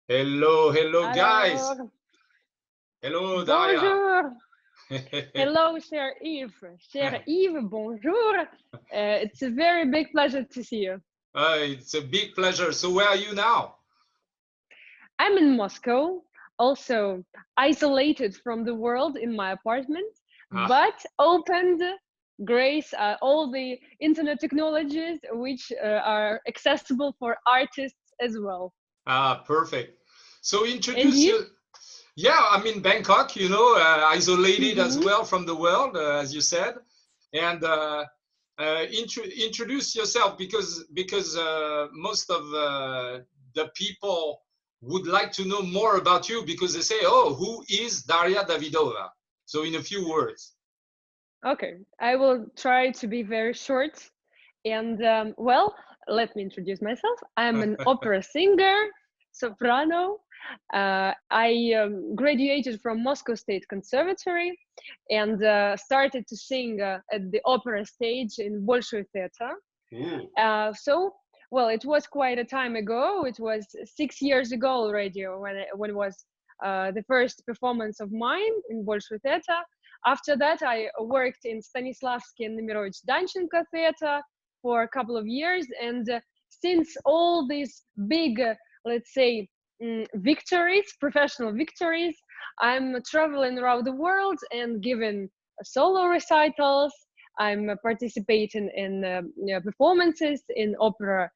Hello, hello, guys. Alors, Hello, Daria. bonjour. Hello, cher Yves. Cher Yves, bonjour. It's a very big pleasure to see you. It's a big pleasure. So where are you now? I'm in Moscow, also isolated from the world in my apartment, Ah, but opened grace all the internet technologies which are accessible for artists as well. perfect. So And introduce you? you. Yeah, I'm in Bangkok, isolated as Mm-hmm. well from the world, as you said. And introduce yourself because most of the people would like to know more about you because they say, "Oh, who is Daria Davidova?" So in a few words. Okay, I will try to be very short. And well, let me introduce myself. I'm an opera singer, soprano. I graduated from Moscow State Conservatory and started to sing at the opera stage in Bolshoi theater. Ooh. Well, it was quite a time ago. It was 6 years ago already when it was the first performance of mine in Bolshoi theater. After that, I worked in Stanislavski and Nemirovich Danchenko theater for a couple of years. And since all these big, let's say, victories, professional victories, I'm traveling around the world and giving solo recitals. I'm participating in performances in opera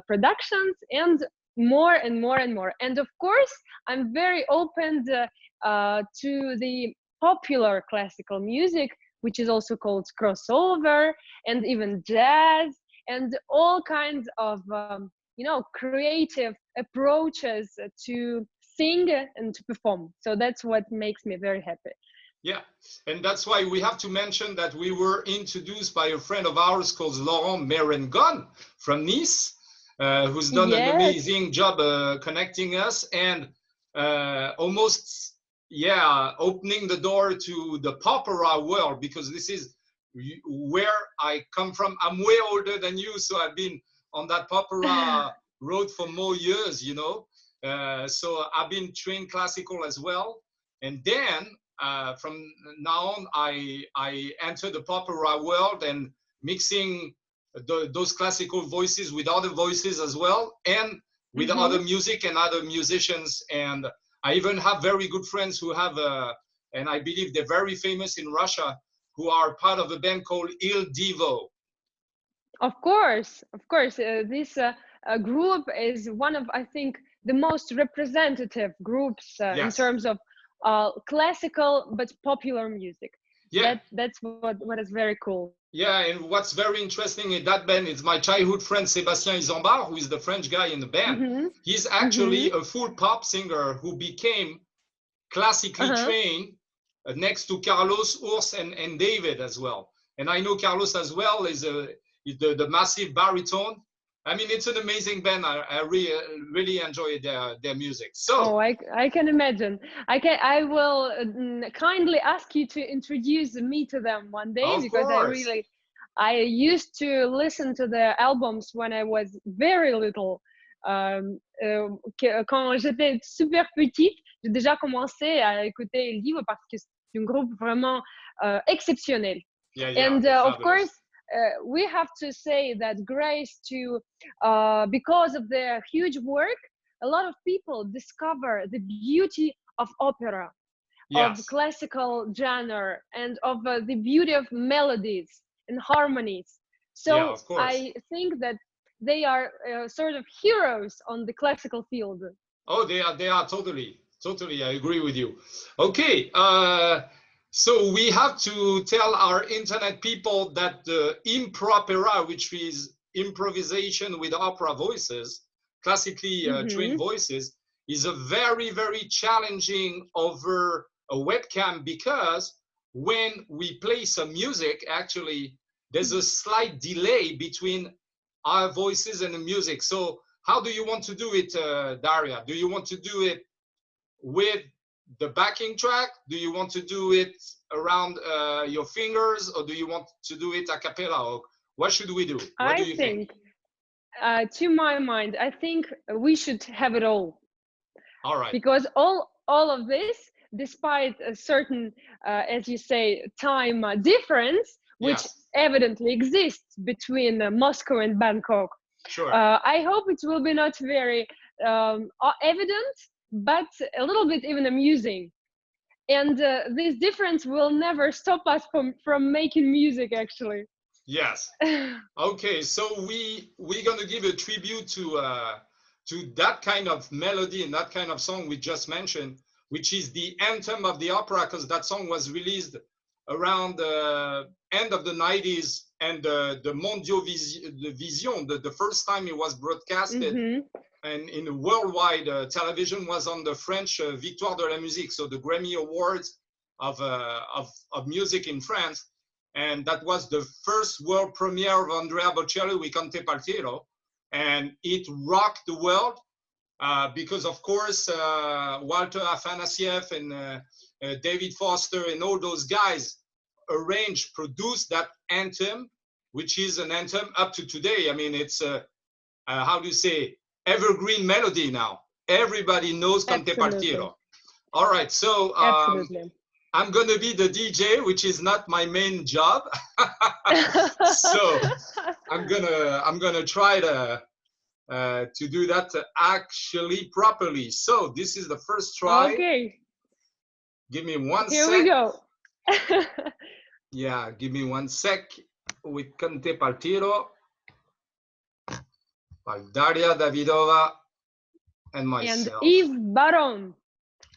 productions and more and more and more. And of course, I'm very open to the popular classical music, which is also called crossover, and even jazz, and all kinds of creative approaches to sing and to perform. So that's what makes me very happy. Yeah, and that's why we have to mention that we were introduced by a friend of ours called Laurent Merengone from Nice, who's done an Yes. amazing job connecting us and almost, yeah, opening the door to the POPERA world because this is where I come from. I'm way older than you, so I've been on that POPERA road for more years. So I've been trained classical as well. And then from now on, I enter the opera world and mixing those classical voices with other voices as well, and with other Hmm. music and other musicians. And I even have very good friends who have, and I believe they're very famous in Russia, who are part of a band called Il Divo. Of course, this group is one of, I think, the most representative groups in Yes. terms of classical but popular music. Yeah. That's what is very cool. Yeah, and what's very interesting in that band is my childhood friend Sébastien Isambard, who is the French guy in the band. Hmm. He's Hmm. actually a full pop singer who became classically Uh-huh. trained next to Carlos, Urs, and David as well. And I know Carlos as well is the massive baritone. I mean, it's an amazing band. I really enjoy their music. Oh, So, I can imagine. I will kindly ask you to introduce me to them one day of because I course, really I used to listen to their albums when I was very little. Quand j'étais super petite, j'ai déjà commencé à écouter le livre parce que c'est un groupe vraiment exceptionnel. yeah, And they're of course, fabulous. we have to say that grace to because of their huge work, a lot of people discover the beauty of opera, of Yes, classical genre, and of the beauty of melodies and harmonies. yeah, So of course. I think that they are sort of heroes on the classical field. Oh, they are totally. I agree with you. Okay, so we have to tell our internet people that the impropera, which is improvisation with opera voices, classically trained Hmm. voices, is a very challenging over a webcam because when we play some music, actually, there's a slight delay between our voices and the music. So how do you want to do it, Daria? Do you want to do it with the backing track? Do you want to do it around your fingers, or do you want to do it a cappella? Or what should we do? What do I you think? think, to my mind, I think we should have it all. All right. Because all of this, despite a certain, as you say, time difference, which Yes. evidently exists between Moscow and Bangkok. Sure. I hope it will be not very evident, but a little bit even amusing. And this difference will never stop us from making music, actually. Yes. Okay, so we're gonna give a tribute to that kind of melody and that kind of song we just mentioned, which is the anthem of the opera, because that song was released around the end of the 90s, and the Mondiaux Vision, the first time it was broadcasted and in a worldwide television, was on the French Victoire de la Musique, so the Grammy Awards of music in France. And that was the first world premiere of Andrea Bocelli with Conte Partiro. And it rocked the world because, of course, Walter Afanasieff and David Foster and all those guys arranged, produced that anthem, which is an anthem up to today. I mean, it's, how do you say, evergreen melody now. Everybody knows Conte Partiro. All right, so I'm going to be the DJ, which is not my main job. So I'm gonna try to do that actually properly. So this is the first try. Okay. Give me one sec. Here we go. Yeah, give me 1 sec with Conte Partiro by Daria, Davidova, and myself. And Yves Baron.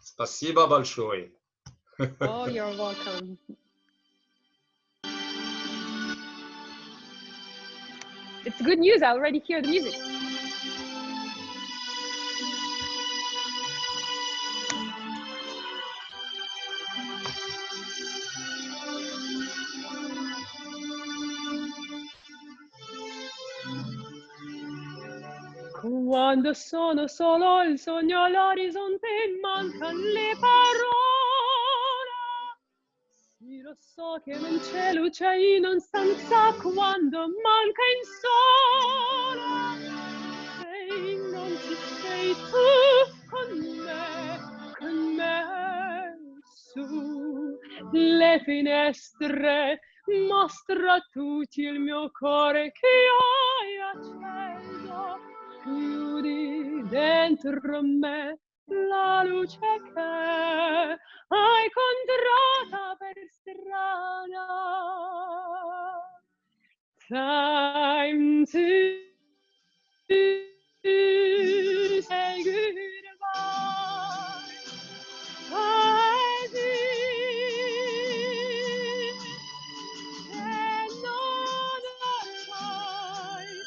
Spasiba Bolshoi. Oh, you're welcome. It's good news. I already hear the music. Quando sono solo il sogno all'orizzonte, mancan le parole. Sì, lo so che non c'è luce in una stanza quando manca il sole. E non ci sei tu con me, su le finestre. Mostra a tutti il mio cuore che hai acceso. Chiudi dentro me la luce che hai incontrata per strada. Time to say goodbye. I think another time.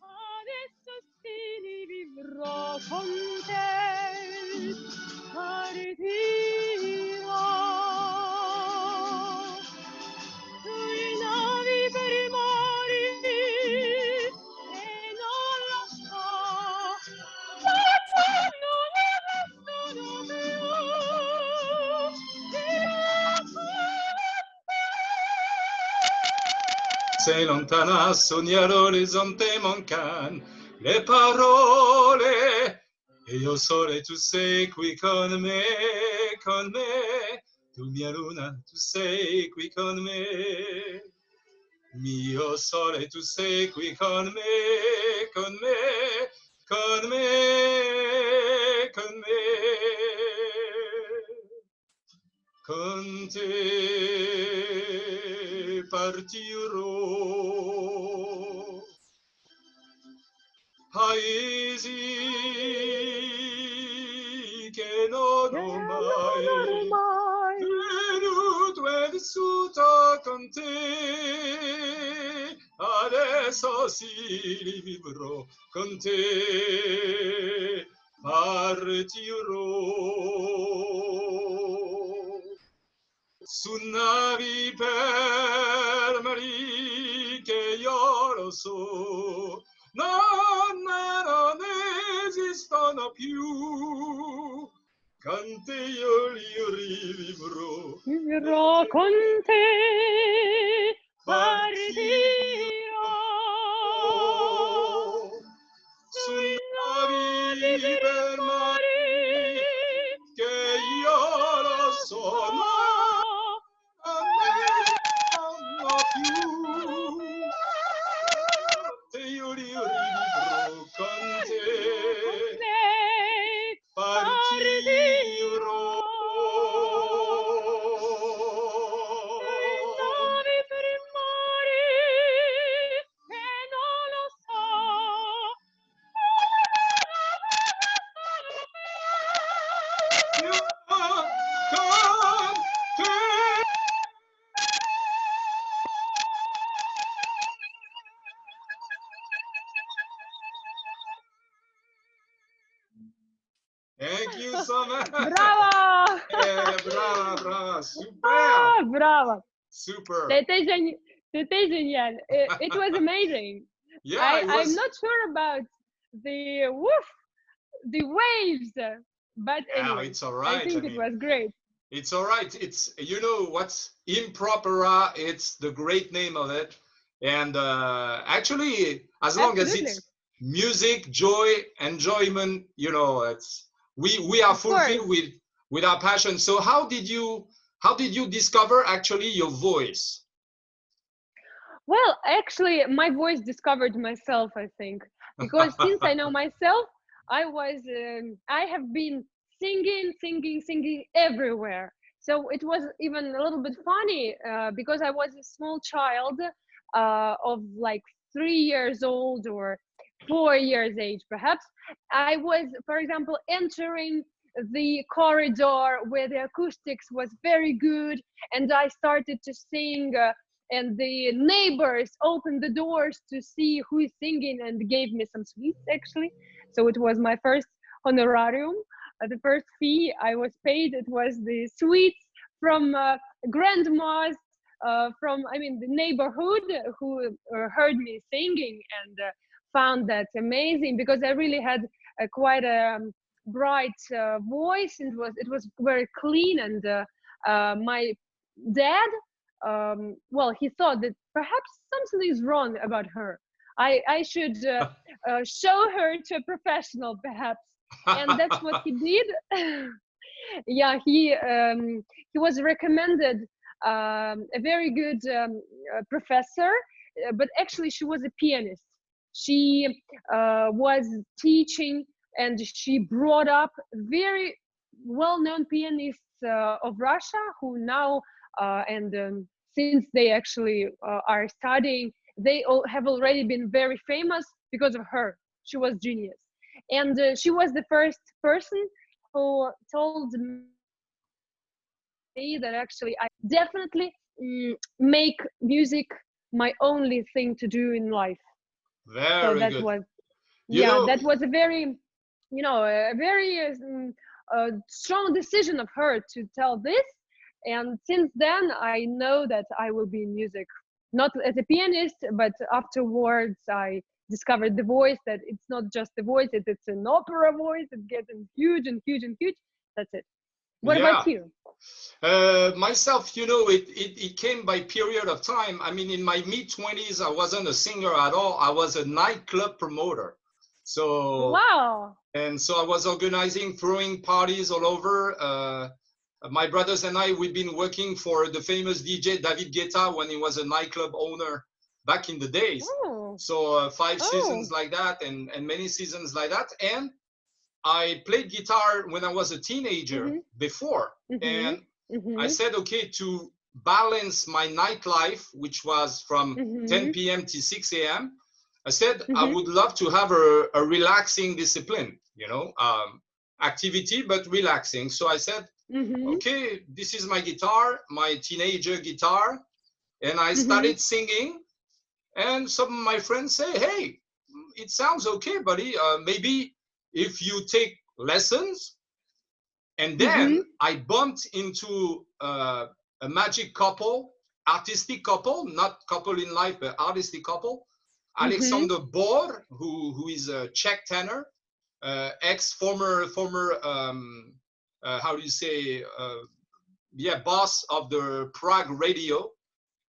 Adesso sì li vivrò con te, partirò sui nuovi per i mari e non lo so, ma quando ne restano Sei lontana, sogni all'orizzonte mancan le parole. E io sole, tu sei qui con me, tu mia luna, tu sei qui con me. Mio sole, tu sei qui con me, con Con te partirò. Paesi che non ho mai venuto e vissuto con te, adesso sì li vivrò con te, partirò. Su navi per mari che io lo so, non esistono più, con te io li rivivrò. Vivrò con te, partirò. so much. Bravo! Bravo, bravo. Super. Ah, bravo. Super. C'était génial. It was amazing. Yeah, it I'm was. not sure about the woof, the waves, but Yeah, anyway, it's all I right. I think it mean, was great. it's all right. It's, you know, what's impropera. It's the great name of it. And actually, as long as Absolutely. it's music, joy, enjoyment, you know, it's we are Of course. fulfilled with our passion. So how did you discover actually your voice? Well, actually, my voice discovered myself, I think, because since I know myself, I have been singing everywhere. So it was even a little bit funny because I was a small child of like 3 years old or 4 years age, perhaps. I was, for example, entering the corridor where the acoustics was very good, and I started to sing. And the neighbors opened the doors to see who is singing and gave me some sweets actually. So it was my first honorarium. The first fee I was paid, it was the sweets from grandmas from, I mean, the neighborhood who heard me singing and found that amazing because I really had quite a bright voice, and it was very clean. And my dad, well, he thought that perhaps something is wrong about her. I should show her to a professional, perhaps. And that's what he did. Yeah, he was recommended a very good professor, but actually she was a pianist. She was teaching, and she brought up very well-known pianists of Russia who now and since they actually are studying, they all have already been very famous because of her. She was genius, and she was the first person who told me that actually I definitely make music my only thing to do in life. So Very that good. was, You yeah, know, that was a very, a very strong decision of her to tell this. And since then I know that I will be in music, not as a pianist, but afterwards I discovered the voice, that it's not just the voice, it's an opera voice. It's getting huge and huge and huge. That's it. What yeah. about you? Myself, you know, it came by period of time. I mean, in my mid-20s, I wasn't a singer at all. I was a nightclub promoter. So, Wow. and so I was organizing, throwing parties all over. My brothers and I, we've been working for the famous DJ David Guetta when he was a nightclub owner back in the days. Oh. So 5 Oh. seasons like that, and many seasons like that. And I played guitar when I was a teenager before. And I said, okay, to balance my nightlife, which was from 10 p.m. to 6 a.m., I said, I would love to have a relaxing discipline, you know, activity, but relaxing. So I said, okay, this is my guitar, my teenager guitar. And I started singing. And some of my friends say, hey, it sounds okay, buddy. Maybe if you take lessons. And then I bumped into a magic couple, artistic couple, not couple in life, but artistic couple. Alexander Bor, who is a Czech tenor, former how do you say, boss of the Prague radio,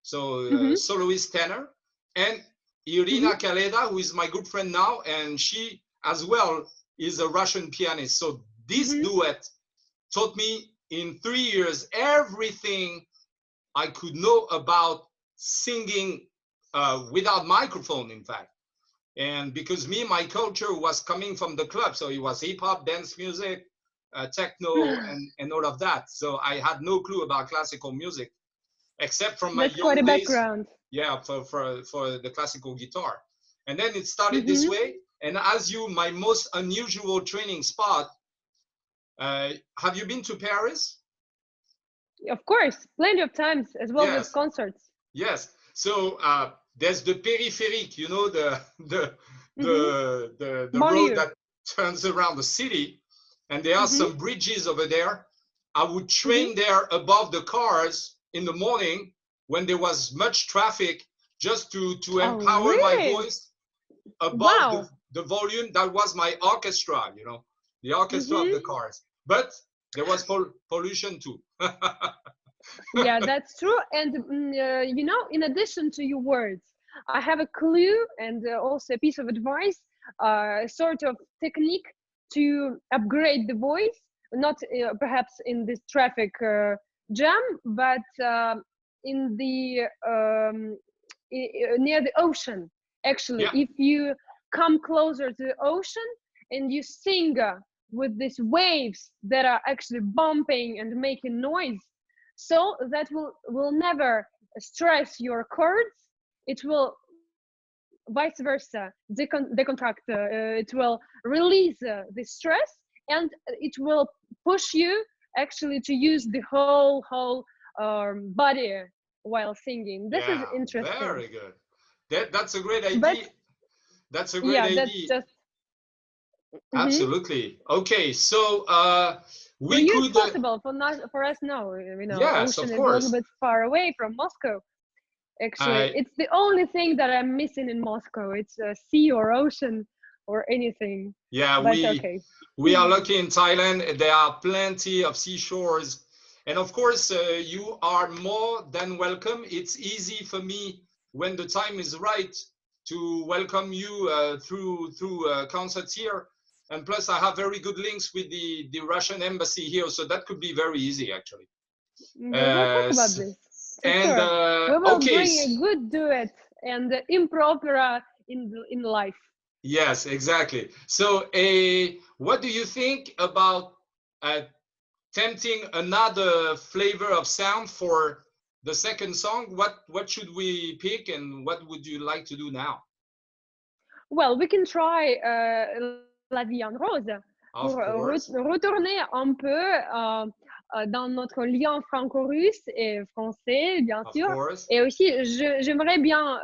so soloist tenor, and Irina Kaleda, who is my good friend now, and she as well is a Russian pianist. So this duet taught me in 3 years everything I could know about singing without microphone, in fact. And because my culture was coming from the club, so it was hip hop, dance music, techno, and all of that. So I had no clue about classical music, except from my That's quite young a days. background. Yeah, for the classical guitar. And then it started this way. And as my most unusual training spot, have you been to Paris? Of course, plenty of times, as well with Yes. concerts. Yes. So there's the périphérique, you know, the road that turns around the city. and there are some bridges over there. I would train there above the cars in the morning when there was much traffic, just to empower my voice above the volume. That was my orchestra, you know, the orchestra of the cars. But there was pollution too. Yeah, that's true. And you know, in addition to your words, I have a clue and also a piece of advice, sort of technique to upgrade the voice, not perhaps in this traffic jam, but in the near the ocean. Actually, if you come closer to the ocean and you sing with these waves that are actually bumping and making noise, so that will never stress your chords. It will vice versa decontract. It will release the stress, and it will push you actually to use the whole body while singing. This is interesting. Very good. That's a great idea. That's a great idea. That's just absolutely. Okay, so we for you could. It's possible for us now. You know, yes, ocean of is a course. little bit far away from Moscow. Actually, it's the only thing that I'm missing in Moscow. It's a sea or ocean or anything. Yeah, but we are lucky in Thailand. There are plenty of seashores, and of course, you are more than welcome. It's easy for me when the time is right to welcome you through concerts here. And plus, I have very good links with the Russian embassy here, so that could be very easy, actually. We'll talk about this. And we will bring a good duet and impropera in life. Yes, exactly. So, what do you think about tempting another flavor of sound for the second song? What should we pick, and what would you like to do now? Well, we can try La Vie en Rose pour retourner un peu dans notre lien franco-russe et français, bien sûr. Et aussi, j'aimerais bien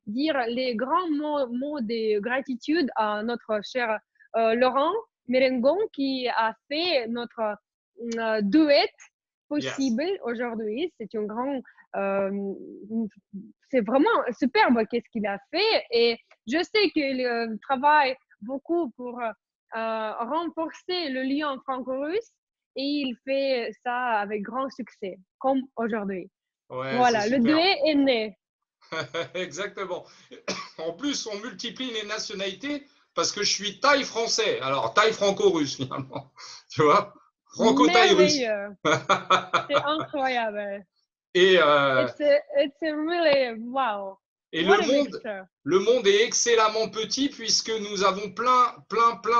dire les grands mots de gratitude à notre cher Laurent Merengone qui a fait notre duet possible aujourd'hui. C'est un grand, c'est vraiment superbe qu'est-ce qu'il a fait, et je sais qu'il travaille beaucoup pour renforcer le lien franco-russe, et il fait ça avec grand succès, comme aujourd'hui. Voilà, le duet est né. Exactement. En plus, on multiplie les nationalités parce que je suis thaï français, alors thaï franco-russe finalement, tu vois, franco-thaï-russe. C'est incroyable. Et it's really wow. Et le monde est excellemment petit, puisque nous avons plein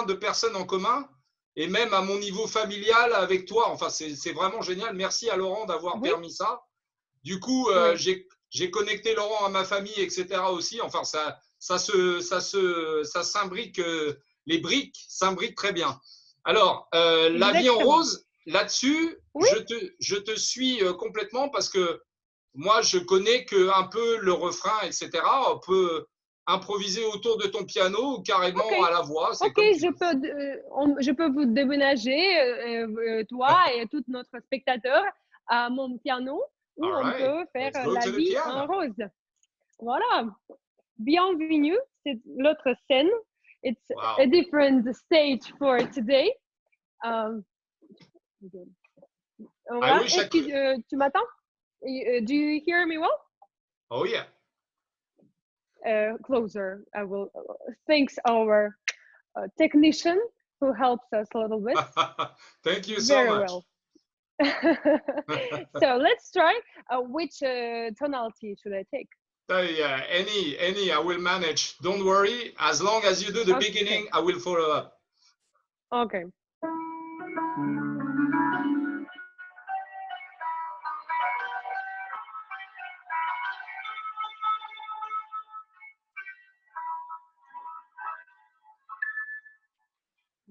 de personnes en commun, et même à mon niveau familial avec toi. Enfin, c'est vraiment génial. Merci à Laurent d'avoir permis ça. Du coup, j'ai connecté Laurent à ma famille, etc. aussi. Enfin, ça s'imbrique, les briques s'imbriquent très bien. Alors, La Vie en Rose, là-dessus, je te suis complètement, parce que moi, je connais qu'un peu le refrain, etc. On peut improviser autour de ton piano ou carrément à la voix. Je peux vous déménager, toi et tout notre spectateur, à mon piano, où on peut faire La Vie en Rose. Voilà. Bienvenue, c'est l'autre scène. It's a different stage for today. Est-ce que tu m'attends? Do you hear me well? Oh yeah. Closer. I will. Thanks our technician who helps us a little bit. Thank you so much. Well. So let's try. Which tonality should I take? Yeah, any. I will manage. Don't worry. As long as you do the beginning, I will follow up. Okay.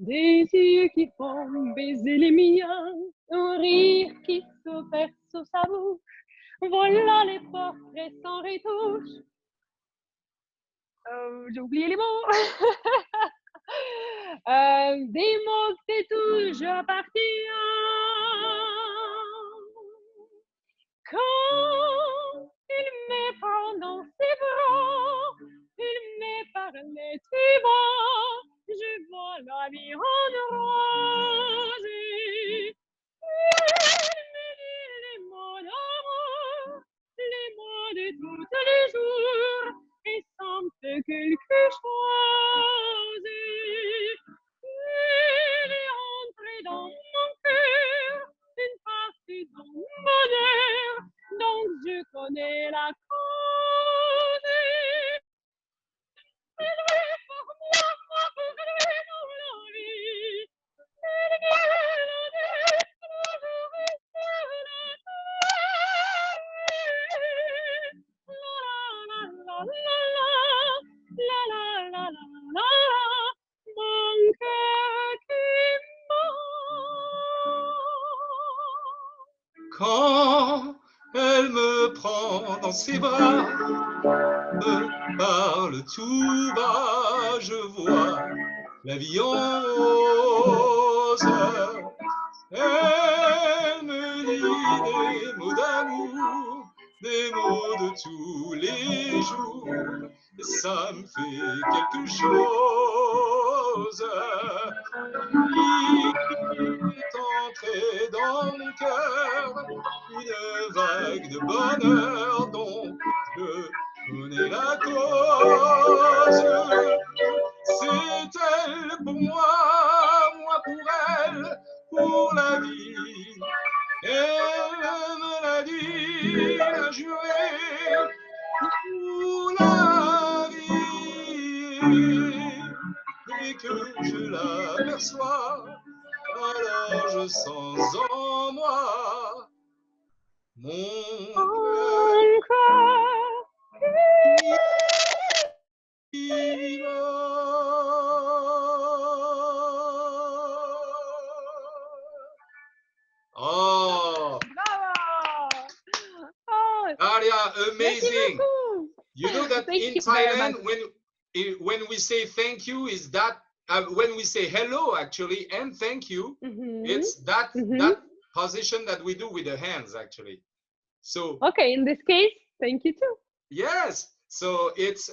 Des yeux qui font baiser les miens, un rire qui se perce sur sa bouche, voilà les portraits sans retouche. J'ai oublié les mots. Des mots que t'es toujours parti. Quand il me prend dans ses bras, il me parlait, tu vois, je vois la vie en rose. Il me dit les mots d'amour, les mots de tous les jours, et sans fait quelque chose. Il est entré dans mon cœur, une partie de mon bonheur, donc je connais la cause. Il est pour moi, moi pour lui dans la vie. Il vient la nuit, le jour et sur la terre. La la la la la la la la la, mon cœur qui bat. Quand elle me prend dans ses bras, me parle tout bas, je vois la vie en rose. Elle me dit des mots d'amour, des mots de tous les jours, et ça me fait quelque chose. Il est entré dans mon cœur une vague de bonheur dont je connais la cause. C'est elle pour moi, moi pour elle, pour la vie. Elle me l'a dit, l'a juré, pour la vie. Dès que je l'aperçois, alors je sens en moi mon cœur qui bat. Oh, Bravo! Oh, Daria, merci amazing. beaucoup. You know that Thank in you very Thailand, much. when we say thank you, is that when we say hello actually and thank you, it's that position that we do with the hands actually. So okay, in this case, thank you too. yes, so it's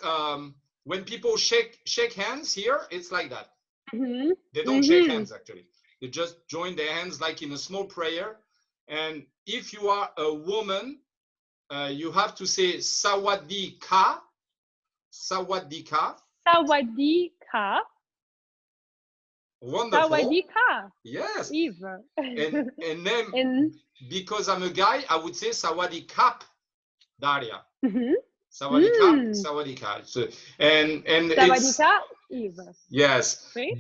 when people shake hands here, it's like that. They don't shake hands actually. They just join their hands like in a small prayer. And if you are a woman, you have to say sawadee-ka. Sawadee-ka. Sawadee-ka. Wonderful. Sawadee-ka. Yes. Yves. And then because I'm a guy, I would say sawadee-kap, Daria. Sawadee-kap, sawadee-ka. So, and Sawadee-ka, Yves. Yes. Okay.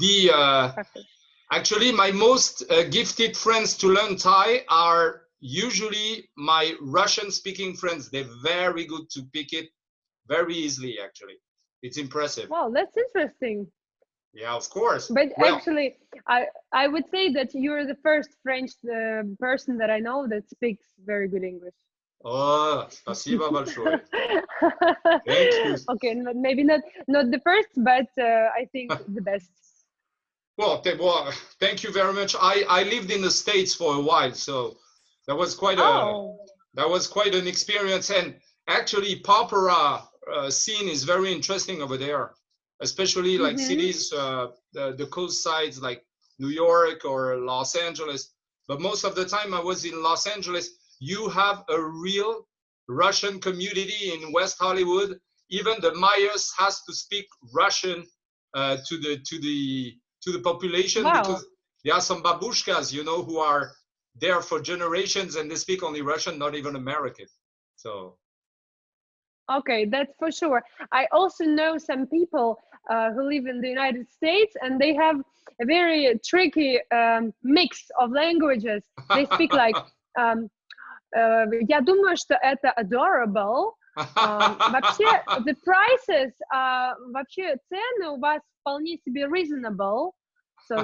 Actually, my most gifted friends to learn Thai are usually my Russian-speaking friends. They're very good to pick it very easily, actually. It's impressive. Wow, that's interesting. Yeah, of course. But actually, I would say that you're the first French person that I know that speaks very good English. Oh, спасибо большое. Thank you. Okay, maybe not the first, but I think the best. Well, thank you very much. I lived in the States for a while, so that was quite an experience. And actually, POPERA scene is very interesting over there, especially like cities, the coast sides like New York or Los Angeles. But most of the time I was in Los Angeles. You have a real Russian community in West Hollywood. Even the mayors has to speak Russian to the population, because there are some babushkas, you know, who are there for generations and they speak only Russian, not even American. So. Okay, that's for sure. I also know some people who live in the United States, and they have a very tricky mix of languages. They speak like, я думаю, что это adorable. Вообще, the prices, вообще цены у вас вполне себе reasonable. So,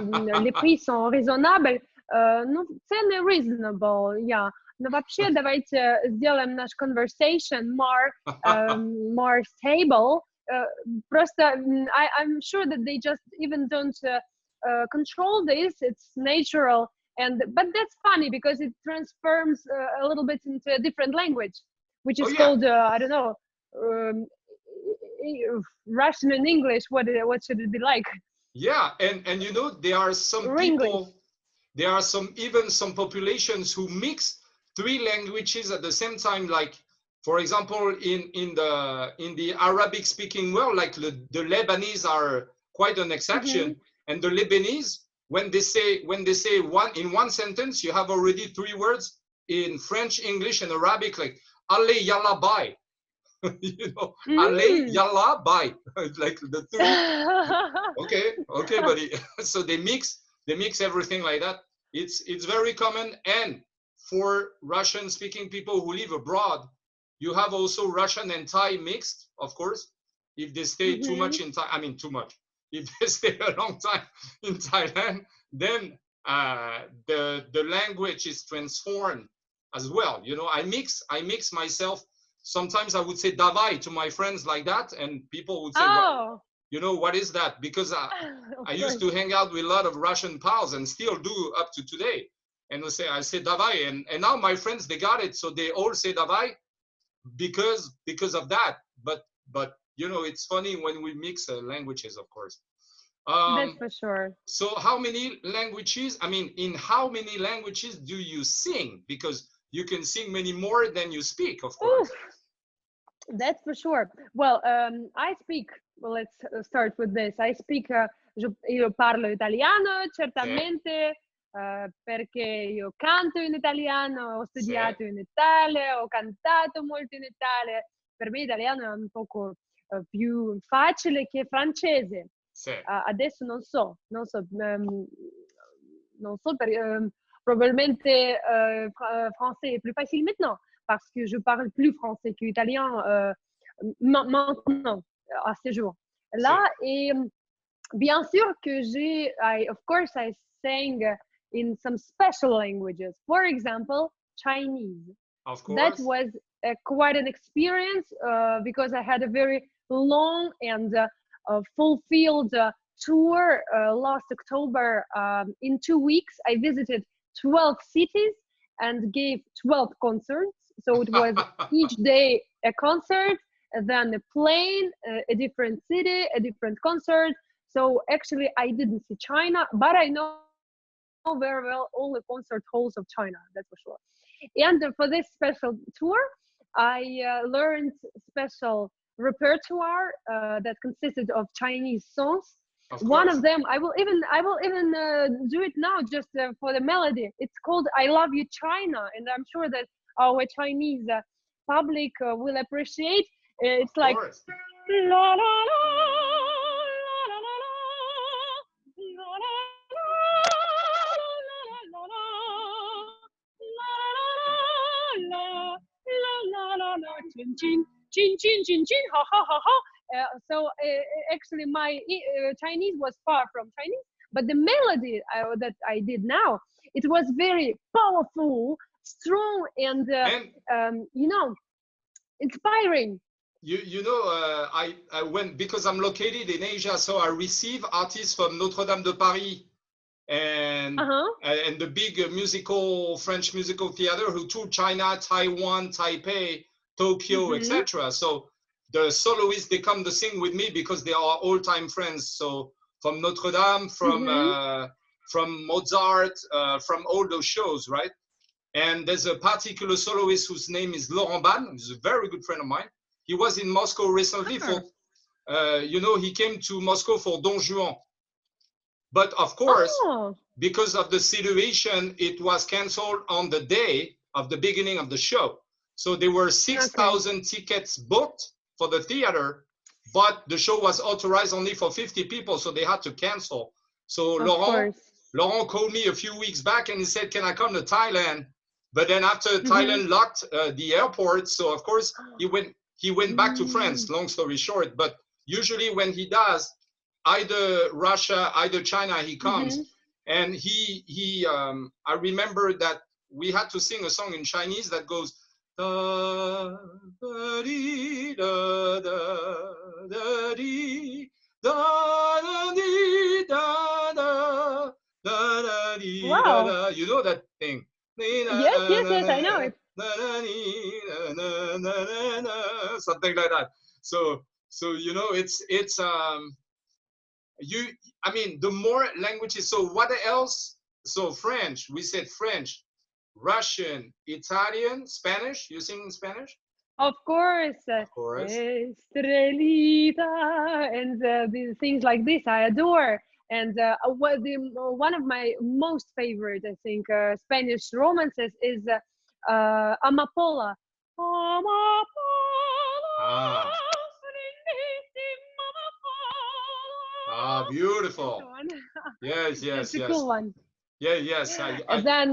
les prix sont raisonnables. Ну, цены reasonable, yeah. Но вообще давайте сделаем наш conversation more stable. Просто I'm sure that they just even don't control this. It's natural, but that's funny because it transforms a little bit into a different language, which Oh is yeah, called I don't know, um, Russian and English. What should it be like? yeah, and you know there are some Ringlish. people, there are even some populations who mix three languages at the same time. Like for example, in the Arabic speaking world, like the Lebanese are quite an Mm-hmm. exception, and the Lebanese when they say one in one sentence, you have already three words in French, English, and Arabic, like allez yalla bye. You know, allez Mm. yalla bye. Like the three. Okay, okay, buddy. So they mix everything like that. It's very common, and for Russian speaking people who live abroad, you have also Russian and Thai mixed, of course. If they stay too Mm-hmm. much in Thai, I mean too much. If they stay a long time in Thailand, then the language is transformed as well. You know, I mix myself. Sometimes I would say davai to my friends like that, and people would say, "What? Oh, You know what is that?" Because of I used course. to hang out with a lot of Russian pals and still do up to today. And I say davai, and now my friends they got it, so they all say davai because of that. But you know it's funny when we mix languages, of course. That's Um, for sure. so how many languages? I mean, in how many languages do you sing? Because you can sing many more than you speak, of Oof, course. that's for sure. Well, I speak. Well, let's start with this. I speak. Io parlo italiano, Se, certamente, perché io canto in italiano, ho se, studiato in Italia, ho cantato molto in Italia. Per me italiano è un poco più facile che francese. se. Adesso non so probabilmente français est plus facile maintenant parce que je parle plus français qu'italien maintenant à ce jour. Là, Se. et bien sûr que of course, I sang in some special languages. For example, Chinese. Of That course. was quite an experience because I had a very long and fulfilled tour last October. In 2 weeks, I visited 12 cities and gave 12 concerts. So it was each day a concert, then a plane, a different city, a different concert. So actually, I didn't see China, but I know very well all the concert halls of China, that's for sure. And for this special tour, I learned special repertoire that consisted of Chinese songs. Of One of course. them, I will even do it now just for the melody. It's called "I Love You, China," and I'm sure that our Chinese public will appreciate. Of It's like course. la la la la la la la la so actually my Chinese was far from Chinese, but the melody that I did now, it was very powerful, strong, and you know, inspiring. You know, I went because I'm located in Asia, so I receive artists from Notre Dame de Paris and Uh-huh. and the big French musical theater who tour China, Taiwan, Taipei, Tokyo, Mm-hmm. etc. So the soloists they come to sing with me because they are all-time friends. So from Notre Dame, Mm-hmm. from Mozart, from all those shows, right? And there's a particular soloist whose name is Laurent Ban, who's a very good friend of mine. He was in Moscow recently for, you know, he came to Moscow for Don Juan. But of course, Oh, because of the situation, it was canceled on the day of the beginning of the show. So there were okay. 6,000 tickets booked for the theater, but the show was authorized only for 50 people, so they had to cancel. So Of course. Laurent called me a few weeks back and he said, "Can I come to Thailand?" But then after Mm-hmm. Thailand locked the airport, so of course he went back to France. Mm. Long story short, but usually when he does, either Russia, either China, he comes. Mm-hmm. And I remember that we had to sing a song in Chinese that goes da da dee da da da dee da da dee da da Wow. You know that thing. Yes, yes, yes, I know it. Something like that. So you know, it's you. I mean, the more languages. So what else? So French. We said French, Russian, Italian, Spanish. You sing in Spanish? Of course, Of course. Estrelita, and the things like this I adore. And one of my most favorite, I think, Spanish romances is Amapola. Amapola, Ah, lindísima Amapola. That's the beautiful. one. Yes, That's yes, a cool yes. one. Yeah, yes. And then,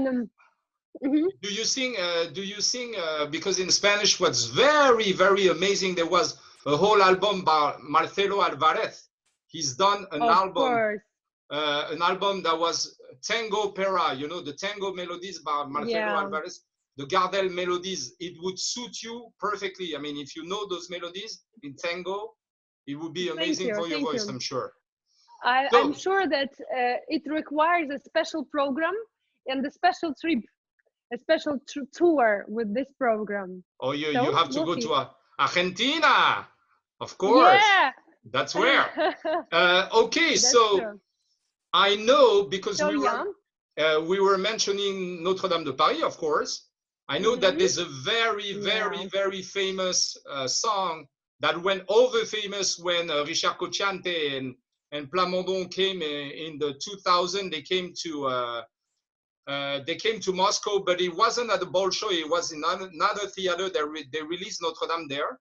mhm. Do you sing? Do you sing? Because in Spanish, what's very, very amazing, there was a whole album by Marcelo Alvarez. He's done Of course, an album that was tango opera. You know, the tango melodies by Marcelo yeah. Alvarez, the Gardel melodies. It would suit you perfectly. I mean, if you know those melodies in tango, it would be Thank amazing you, for your thank voice, you. I'm sure. I'm So, sure that it requires a special program and a special trip, a special tour with this program. oh, you So have to we'll go see. to Argentina, of course. Yeah, That's where. Okay, that's so true. I know because So yeah. we were mentioning Notre Dame de Paris, of course. I know that Hmm. there's a very, very, Yeah. very famous song that went over famous when Richard Cocciante and Plamondon came in the 2000. They came to Moscow, but it wasn't at the Bolshoi. It was in another theater. They released Notre Dame there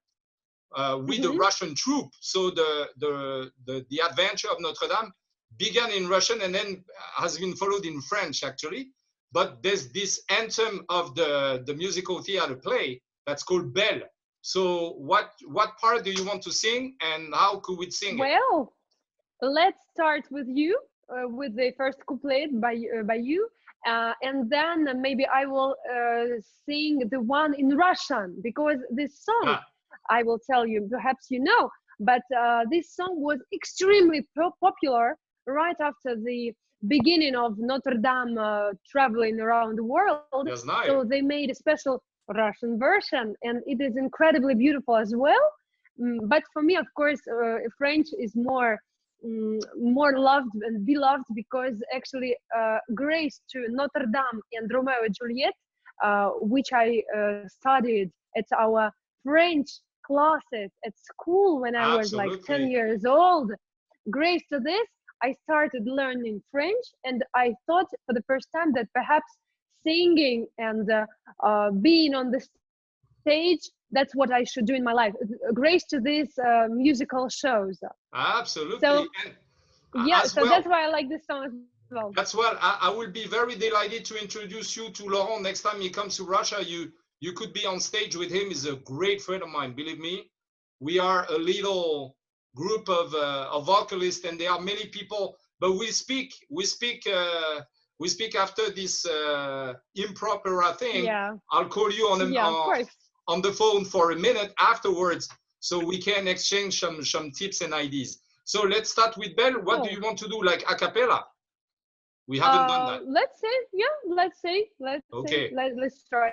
with the Hmm. Russian troop. So the adventure of Notre Dame began in Russian and then has been followed in French, actually. But there's this anthem of the musical theater play that's called Belle. So what part do you want to sing and how could we sing it? Well, let's start with you, with the first couplet by you, and then maybe I will sing the one in Russian, because this song, Ah, I will tell you, perhaps you know, but this song was extremely popular right after the beginning of Notre Dame traveling around the world. that's So nice. they made a special Russian version, and it is incredibly beautiful as well. But for me, of course, French is more loved and beloved, because actually grace to Notre Dame and Romeo and Juliet, which I studied at our French classes at school when I was like 10 Absolutely. years old. Grace to this, I started learning French, and I thought for the first time that perhaps singing and being on the stage, that's what I should do in my life. Grace to these musical shows. Absolutely. So And yeah, as so that's well, why I like this song as well. that's well. I will be very delighted to introduce you to Laurent next time he comes to Russia. You could be on stage with him. He's a great friend of mine. Believe me, we are a little group of vocalists, and there are many people. But we speak after this impropera thing. Yeah, I'll call you yeah, of course. on the phone for a minute afterwards, so we can exchange some tips and ideas. So let's start with Belle. What do Oh, you want to do, like a cappella? We haven't done that. let's say, yeah, Okay. let's try.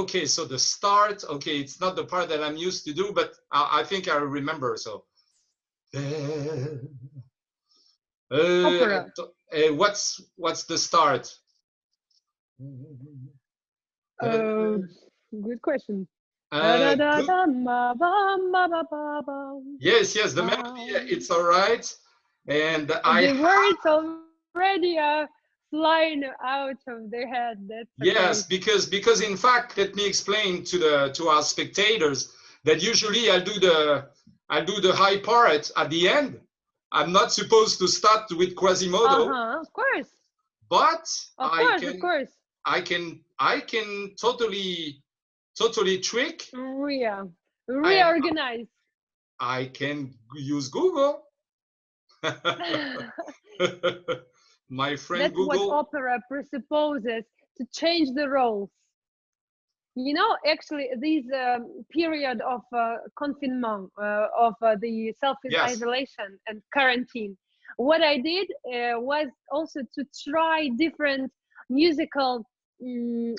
Okay, so the start, okay, it's not the part that I'm used to do, but I think I remember. So, Opera. what's the start? Uh, Good question. Da da Uh, da good. da ma ba ma ba ba ba. Yes, yes, the melody, Um, it's all right. And I the words already are flying out of their head. That's Yes, okay. because in fact, let me explain to our spectators that usually I'll do the high part at the end. I'm not supposed to start with Quasimodo, Uh-huh, of course. but Of course, of course. I can totally trick. I Reorganize. I can use Google. My friend That's what Google. opera presupposes, to change the roles. You know, actually, this period of confinement, of the Yes. self-isolation and quarantine, what I did was also to try different musical,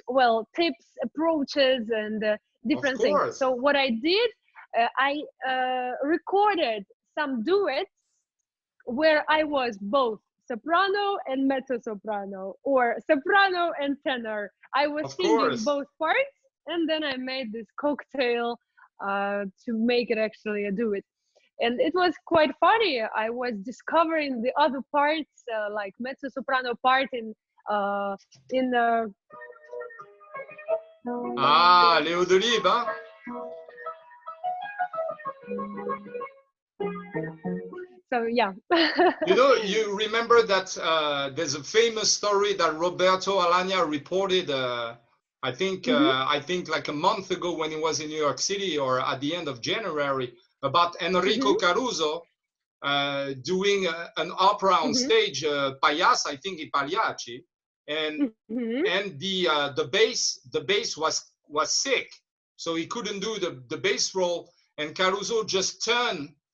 well, tips, approaches, and Of different things. course. So what I did, I recorded some duets where I was both soprano and mezzo soprano, or soprano and tenor. I was Of singing course. both parts, and then I made this cocktail to make it actually a duet. And it was quite funny. I was discovering the other parts, like mezzo soprano part in Ah, Léo Delibes, hein? so yeah. You know, you remember that there's a famous story that Roberto Alagna reported, I think like a month ago when he was in New York City, or at the end of January, about Enrico Caruso doing an opera on stage, Payas, I think, I Pagliacci, and the bass was sick, so he couldn't do the bass role, and Caruso just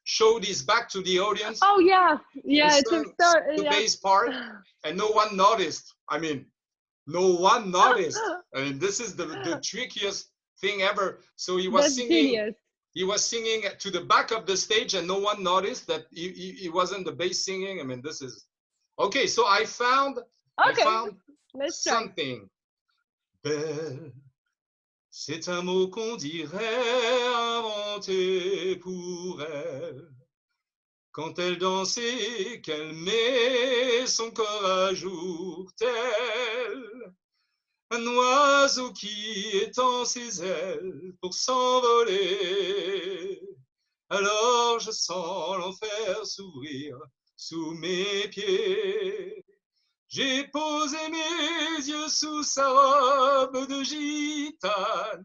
showed his back to the audience. Oh yeah, And it's a story. the Yeah. bass part, and no one noticed. I mean, no one noticed. I mean, this is the trickiest thing ever. So he was That's singing. genius. He was singing to the back of the stage, and no one noticed that he wasn't the bass singing. I mean, this is okay. So I found Let's try. something. Belle, c'est un mot qu'on dirait inventé pour elle. Quand elle danse et qu'elle met son corps à jour, tel un oiseau qui étend ses ailes pour s'envoler. Alors je sens l'enfer s'ouvrir sous mes pieds. J'ai posé mes yeux sous sa robe de gitane.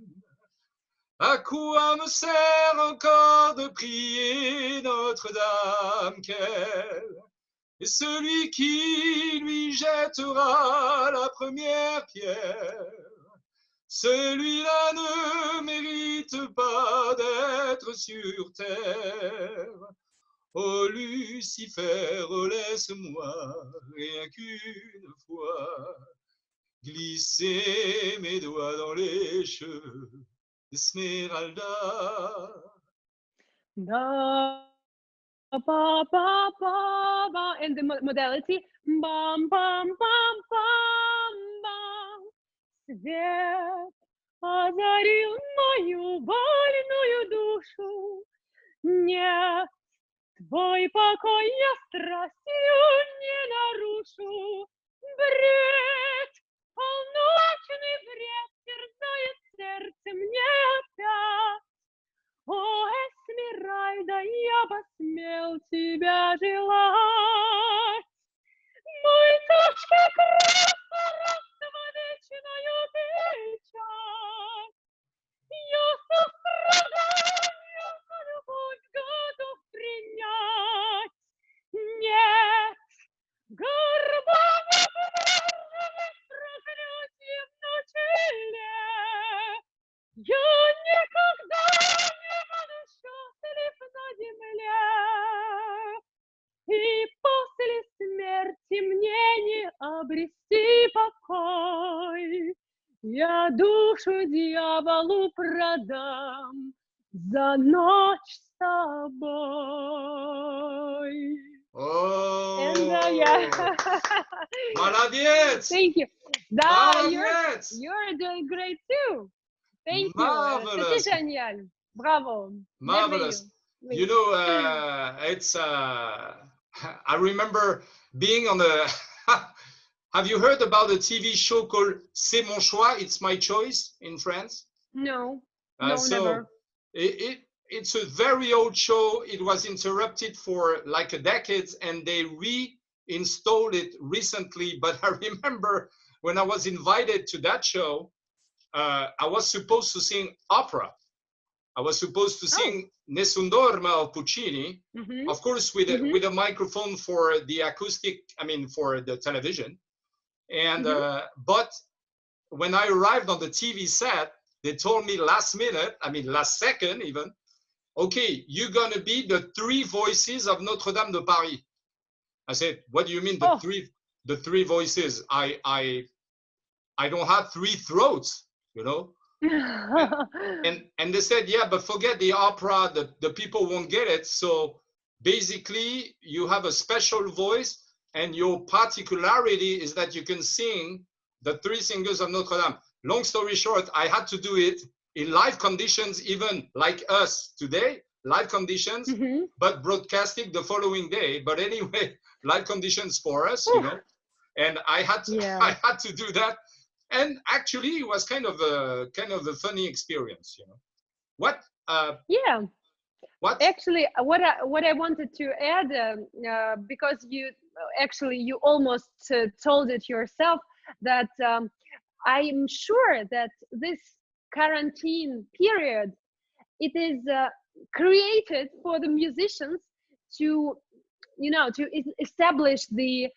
À quoi me sert encore de prier Notre-Dame qu'elle est celui qui lui jettera la première pierre? Celui-là ne mérite pas d'être sur terre. Oh Lucifer, laisse-moi rien qu'une fois glisser mes doigts dans les cheveux Esmeralda. Da, ba, ba, ba, ba. And the modality. Bam, bam, bam, bam, bam. Свет озарил мою больную душу. Нет, твой покой я страстью не нарушу. Бред, полночный бред терзает сердце мне опять. О, Эсмеральда, я посмел тебя желать. Мой точка красного вечную печать. Я состраданию за любовь готов принять. Нет, горба не приверженность проклятием на челе. Я никогда не буду счастлив на земле. И после смерти мне не обрести покой. Я душу дьяволу продам за ночь с тобой. Oh, And yeah. Молодец! Thank you. Молодец! You're doing great too. Thank Marvelous. you. C'était génial. Bravo. Marvelous. Merveilleux. You know, it's. I remember being on the. Have you heard about a TV show called C'est mon choix? It's my choice in France. No, So never. It's a very old show. It was interrupted for like a decade, and they reinstalled it recently. But I remember when I was invited to that show, I was supposed to sing opera. I was supposed to sing Nessun Dorma of Puccini, of course, with a microphone for the acoustic, I mean, for the television. And but when I arrived on the TV set, they told me last minute, I mean, last second even, okay, you're going to be the three voices of Notre-Dame de Paris. I said, what do you mean Oh. the three voices? I don't have three throats, you know? And they said, yeah, but forget the opera, the people won't get it. So basically you have a special voice, and your particularity is that you can sing the three singers of Notre Dame. Long story short, I had to do it in live conditions, even like us today, live conditions, but broadcasting the following day. But anyway, live conditions for us, you know, and I had to do that. And actually it was kind of a funny experience, you know. What Actually, what I wanted to add, because you almost told it yourself, that I'm sure that this quarantine period, it is created for the musicians to, to establish the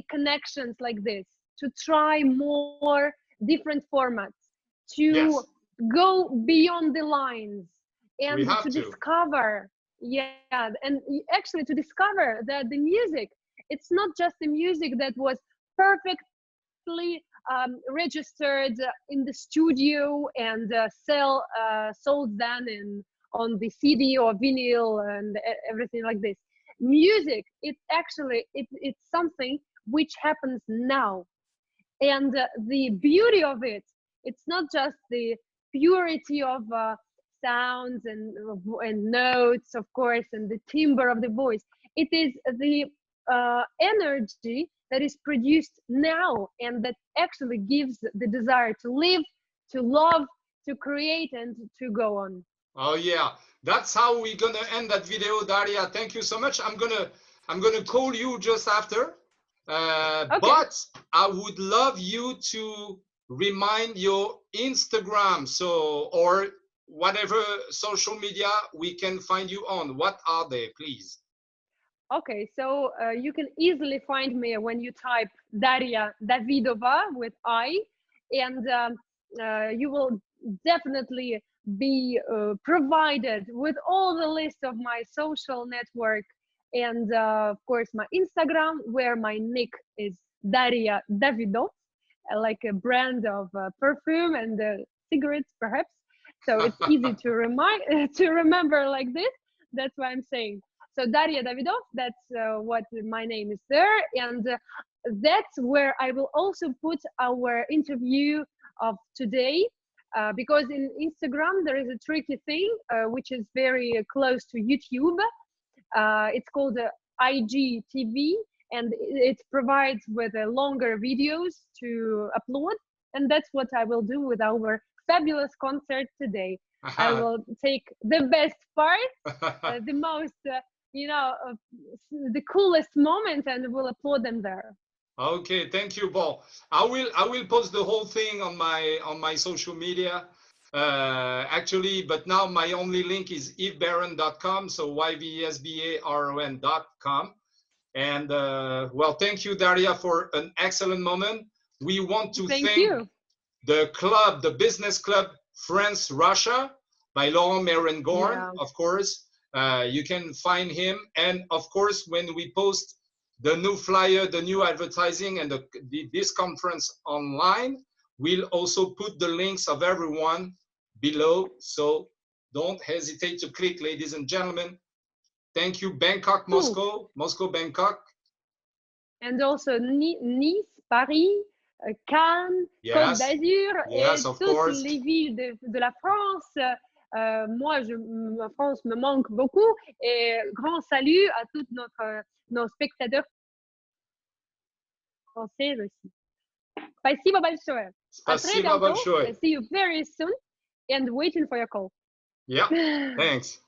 connections like this, to try more different formats, to go beyond the lines, and to discover, and actually to discover that the music, it's not just the music that was perfectly registered in the studio and sold then on the CD or vinyl and everything like this. Music, it's something which happens now, and the beauty of it, it's not just the purity of sounds and notes, of course, and the timbre of the voice. It is the energy that is produced now, and that actually gives the desire to live, to love, to create, and to go on. Oh yeah, that's how we're gonna end that video, Daria. Thank you so much. I'm gonna call you just after, but I would love you to remind your Instagram, or whatever social media we can find you on. What are they, please? Okay, so you can easily find me when you type Daria Davidova with I, and you will definitely be provided with all the list of my social network, and of course my Instagram, where my nick is Daria Davidov, like a brand of perfume and cigarettes perhaps. So it's easy to remember like this. That's why I'm saying. So Daria Davidov, that's what my name is there, and that's where I will also put our interview of today, because in Instagram there is a tricky thing which is very close to YouTube. It's called IGTV, and it provides with longer videos to upload, and that's what I will do with our fabulous concert today. I will take the best part, the most the coolest moment, and we'll upload them there. Okay, thank you, Paul. I will post the whole thing on my social media, actually, but now my only link is yvesbaron.com, so yvesbaron.com. And well, thank you, Daria, for an excellent moment. We want to thank the club, the business club France Russia, by Laurent Merengone, of course. You can find him, and of course when we post the new flyer, the new advertising, and this conference online, we'll also put the links of everyone below, so don't hesitate to click, ladies and gentlemen. Thank you, Bangkok, Moscow, Bangkok, and also Nice, Paris, Cannes, Côte d'Azur, et toutes les villes de la France. Moi, la France me manque beaucoup, et grand salut à tous nos spectateurs français aussi. Спасибо большое. À très bientôt. See you very soon, and waiting for your call. Yeah, thanks.